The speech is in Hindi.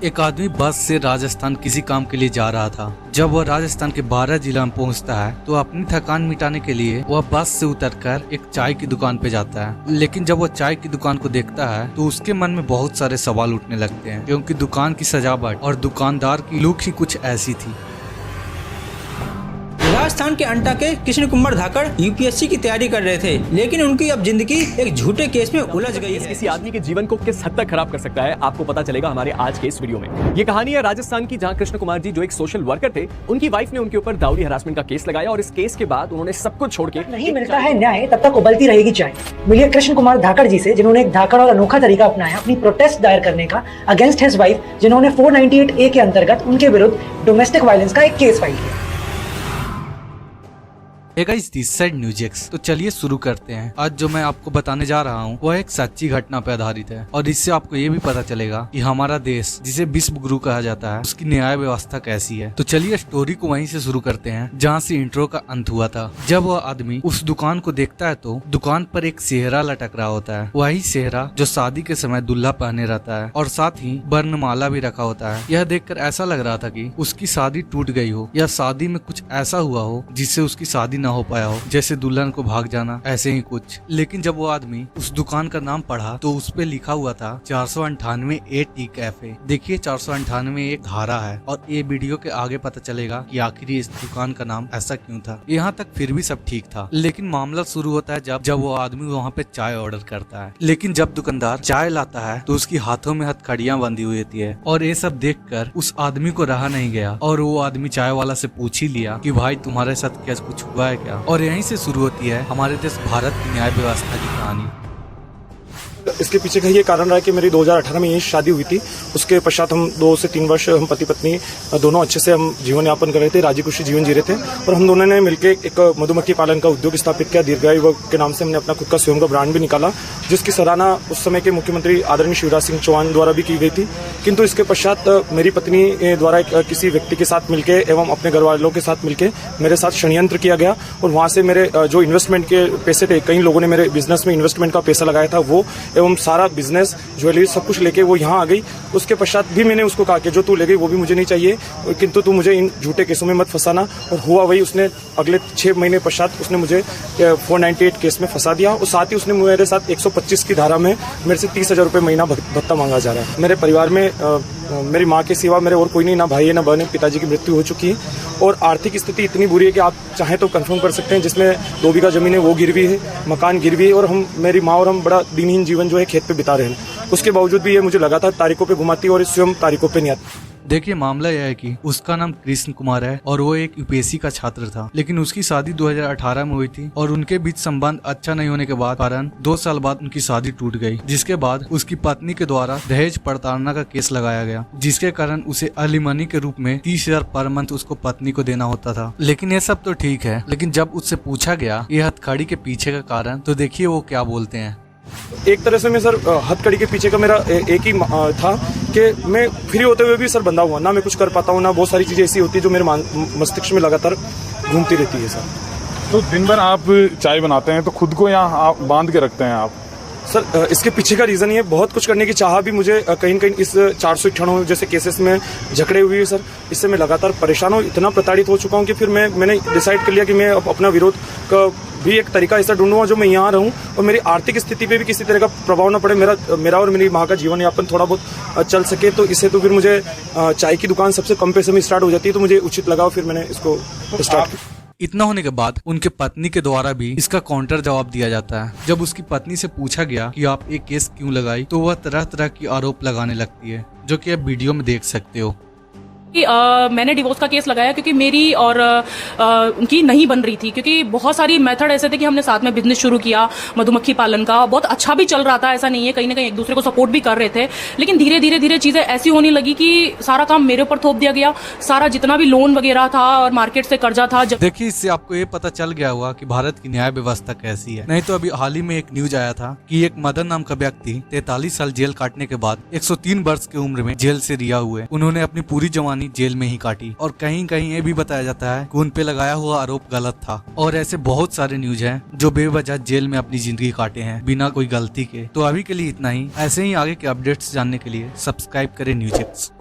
एक आदमी बस से राजस्थान किसी काम के लिए जा रहा था। जब वह राजस्थान के 12 जिला में पहुंचता है तो अपनी थकान मिटाने के लिए वह बस से उतरकर एक चाय की दुकान पे जाता है। लेकिन जब वह चाय की दुकान को देखता है तो उसके मन में बहुत सारे सवाल उठने लगते हैं, क्योंकि दुकान की सजावट और दुकानदार की लुक ही कुछ ऐसी थी। राजस्थान के अंटा के कृष्ण कुमार धाकड़ यूपीएससी की तैयारी कर रहे थे, लेकिन उनकी अब जिंदगी एक झूठे केस में उलझ गई है। किसी आदमी के जीवन को किस हद तक खराब कर सकता है, आपको पता चलेगा हमारे आज के इस वीडियो में। ये कहानी है राजस्थान की, जहां कृष्ण कुमार जी जो एक सोशल वर्कर थे, उनकी वाइफ ने उनके ऊपर डाउरी हरासमेंट का केस लगाया और इस केस के बाद उन्होंने सब कुछ छोड़ के नहीं मिलता है न्याय तब तक उबलती रहेगी चाय। मिलिए कृष्ण कुमार धाकड़ जी से, जिन्होंने एक धाकड़ और अनोखा तरीका अपनाया अपनी प्रोटेस्ट दायर करने का अगेंस्ट हिज वाइफ, जिन्होंने 498A के अंतर्गत उनके विरुद्ध डोमेस्टिक वायलेंस का एक केस फाइल किया। This side news x. तो चलिए शुरू करते हैं। आज जो मैं आपको बताने जा रहा हूँ वह एक सच्ची घटना पर आधारित है, और इससे आपको ये भी पता चलेगा कि हमारा देश, जिसे विश्व गुरु कहा जाता है, उसकी न्याय व्यवस्था कैसी है। तो चलिए स्टोरी को वहीं से शुरू करते हैं जहाँ से इंट्रो का अंत हुआ था। जब वह आदमी उस दुकान को देखता है तो दुकान पर एक सेहरा लटक रहा होता है, वही सेहरा जो शादी के समय दूल्हा पहने रहता है, और साथ ही वर्णमाला भी रखा होता है। यह देखकर ऐसा लग रहा था कि उसकी शादी टूट गई हो या शादी में कुछ ऐसा हुआ हो जिससे उसकी शादी न हो पाया हो, जैसे दुल्हन को भाग जाना, ऐसे ही कुछ। लेकिन जब वो आदमी उस दुकान का नाम पढ़ा तो उस पे लिखा हुआ था 498A टी कैफे। देखिए 498 एक धारा है, और ये वीडियो के आगे पता चलेगा कि आखिर इस दुकान का नाम ऐसा क्यों था। यहाँ तक फिर भी सब ठीक था, लेकिन मामला शुरू होता है जब वो आदमी वहाँ पे चाय ऑर्डर करता है। लेकिन जब दुकानदार चाय लाता है तो उसकी हाथों में हथकड़ियां बंधी हुई होती है, और ये सब देखकर उस आदमी को रहा नहीं गया, और वो आदमी चाय वाला से पूछ ही लिया कि भाई तुम्हारे साथ क्या कुछ हुआ है क्या। और यहीं से शुरू होती है हमारे देश भारत की न्याय व्यवस्था की कहानी। इसके पीछे का ये कारण रहा कि मेरी 2018 में यही शादी हुई थी। उसके पश्चात हम 2 से 3 वर्ष हम पति पत्नी दोनों अच्छे से हम जीवन यापन कर रहे थे, राजी खुशी जीवन जी रहे थे। और हम दोनों ने मिलकर एक मधुमक्खी पालन का उद्योग स्थापित किया। दीर्घायु के नाम से हमने अपना खुद का स्वयं का ब्रांड भी निकाला, जिसकी सराहना उस समय के मुख्यमंत्री आदरणीय शिवराज सिंह चौहान द्वारा भी की गई थी। किंतु इसके पश्चात मेरी पत्नी द्वारा किसी व्यक्ति के साथ मिलकर एवं अपने घर वालों के साथ मिलकर मेरे साथ षड्यंत्र किया गया, और वहां से मेरे जो इन्वेस्टमेंट के पैसे थे, कई लोगों ने मेरे बिजनेस में इन्वेस्टमेंट का पैसा लगाया था, वो एवं सारा बिजनेस ज्वेलरी सब कुछ लेके वो यहाँ आ गई। उसके पश्चात भी मैंने उसको कहा कि जो तू ले गई वो भी मुझे नहीं चाहिए, किंतु तू मुझे इन झूठे केसों में मत फंसाना। और हुआ वही, उसने अगले 6 महीने पश्चात उसने मुझे 498 केस में फंसा दिया, और साथ ही उसने मेरे साथ 125 की धारा में मेरे से 30,000 रुपये महीना भत्ता मांगा जा रहा है। मेरे परिवार में मेरी माँ के सिवा मेरे और कोई नहीं, ना भाई है ना बहन है। पिताजी की मृत्यु हो चुकी है, और आर्थिक स्थिति इतनी बुरी है कि आप चाहें तो कंफर्म कर सकते हैं, जिसमें 2 बीघा जमीन है वो गिरवी है, मकान गिरवी है, और मेरी माँ और हम बड़ा दिनहीन जीवन जो है खेत पे बिता रहे हैं। उसके बावजूद भी ये मुझे लगातार तारीखों पे घुमाती है और स्वयं तारीखों पे नहीं आती। देखिए मामला यह है कि उसका नाम कृष्ण कुमार है, और वो एक यूपीएससी का छात्र था। लेकिन उसकी शादी 2018 में हुई थी, और उनके बीच संबंध अच्छा नहीं होने के कारण 2 साल बाद उनकी शादी टूट गई, जिसके बाद उसकी पत्नी के द्वारा दहेज प्रताड़ना का केस लगाया गया, जिसके कारण उसे एलिमनी के रूप में 30,000 पर मंथ उसको पत्नी को देना होता था। लेकिन ये सब तो ठीक है, लेकिन जब उससे पूछा गया ये हथकड़ी के पीछे का कारण, तो देखिए वो क्या बोलते हैं। एक तरह से मैं सर हथकड़ी के पीछे का मेरा एक ही था कि मैं फ्री होते हुए भी सर बंधा हुआ, ना मैं कुछ कर पाता हूँ, ना बहुत सारी चीज़ें ऐसी होती है जो मेरे मस्तिष्क में लगातार घूमती रहती है सर। तो दिन भर आप चाय बनाते हैं तो खुद को यहाँ बांध के रखते हैं आप? सर इसके पीछे का रीज़न ये, बहुत कुछ करने की चाह भी मुझे कहीं न कहीं इस 498 जैसे केसेस में जकड़े हुई है सर। इससे मैं लगातार परेशान हूँ, इतना प्रताड़ित हो चुका हूँ कि फिर मैंने डिसाइड कर लिया कि मैं अपना विरोध का भी एक तरीका ऐसा ढूंढूंगा जो मैं यहाँ रहूँ और मेरी आर्थिक स्थिति पे भी किसी तरह का प्रभाव न पड़े, मेरा और मेरी माँ का जीवन यापन थोड़ा बहुत चल सके। तो इससे तो फिर मुझे चाय की दुकान सबसे कम पैसे में स्टार्ट हो जाती है, तो मुझे उचित लगा, फिर मैंने इसको स्टार्ट किया। इतना होने के बाद उनके पत्नी के द्वारा भी इसका काउंटर जवाब दिया जाता है। जब उसकी पत्नी से पूछा गया कि आप एक केस क्यों लगाई, तो वह तरह तरह की आरोप लगाने लगती है, जो कि आप वीडियो में देख सकते हो। मैंने डिवोर्स का केस लगाया क्योंकि मेरी और उनकी नहीं बन रही थी, क्योंकि बहुत सारी मेथड ऐसे थे कि हमने साथ में बिजनेस शुरू किया मधुमक्खी पालन का, बहुत अच्छा भी चल रहा था, ऐसा नहीं है, कहीं ना कहीं एक दूसरे को सपोर्ट भी कर रहे थे। लेकिन धीरे धीरे चीजें ऐसी होने लगी कि सारा काम मेरे ऊपर थोप दिया गया, सारा जितना भी लोन वगैरह था और मार्केट से कर्जा था। देखिए इससे आपको ये पता चल गया हुआ कि भारत की न्याय व्यवस्था कैसी है। नहीं तो अभी हाल ही में एक न्यूज आया था कि एक मदन नाम का व्यक्ति 43 साल जेल काटने के बाद 103 वर्ष की उम्र में जेल से रिहा हुए। उन्होंने अपनी पूरी जवानी जेल में ही काटी, और कहीं कहीं ये भी बताया जाता है कि उन पे लगाया हुआ आरोप गलत था। और ऐसे बहुत सारे न्यूज हैं जो बेवजह जेल में अपनी जिंदगी काटे हैं बिना कोई गलती के। तो अभी के लिए इतना ही। ऐसे ही आगे के अपडेट्स जानने के लिए सब्सक्राइब करें न्यूज एक्स।